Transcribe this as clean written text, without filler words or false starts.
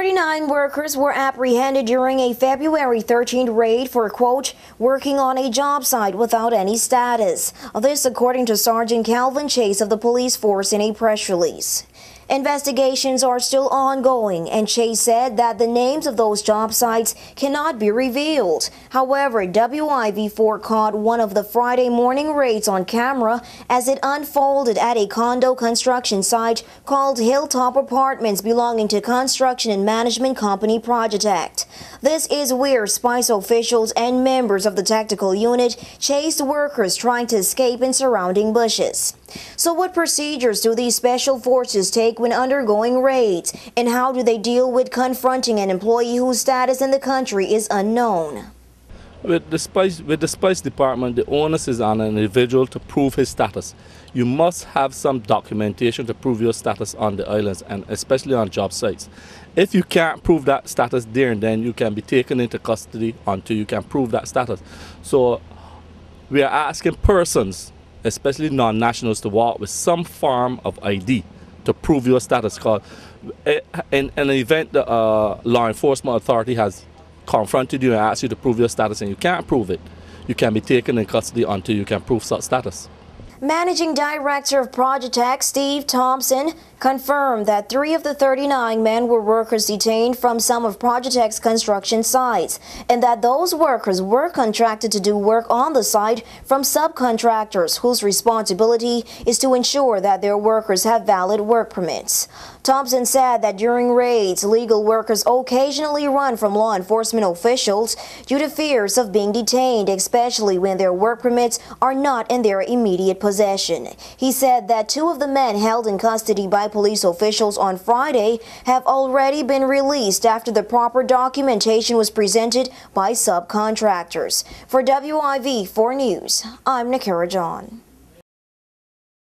39 workers were apprehended during a February 13th raid for, quote, working on a job site without any status. This according to Sergeant Calvin Chase of the police force in a press release. Investigations are still ongoing, and Chase said that the names of those job sites cannot be revealed. However, WIV4 caught one of the Friday morning raids on camera as it unfolded at a condo construction site called Hilltop Apartments belonging to construction and management company Projectech. This is where SPICE officials and members of the tactical unit chased workers trying to escape in surrounding bushes. So what procedures do these special forces take when undergoing raids, and how do they deal with confronting an employee whose status in the country is unknown? With the SPICE department, the onus is on an individual to prove his status. You must have some documentation to prove your status on the islands, and especially on job sites. If you can't prove that status there and then, you can be taken into custody until you can prove that status. So we are asking persons, especially non-nationals, to walk with some form of ID to prove your status. Because in an event the law enforcement authority has confronted you and asked you to prove your status and you can't prove it, you can be taken in custody until you can prove such status. Managing Director of Projectech, Steve Thompson, confirmed that 3 of the 39 men were workers detained from some of Projectech's construction sites, and that those workers were contracted to do work on the site from subcontractors whose responsibility is to ensure that their workers have valid work permits. Thompson said that during raids, legal workers occasionally run from law enforcement officials due to fears of being detained, especially when their work permits are not in their immediate possession. He said that 2 of the men held in custody by police officials on Friday have already been released after the proper documentation was presented by subcontractors. For WIV4 News, I'm Nakira John.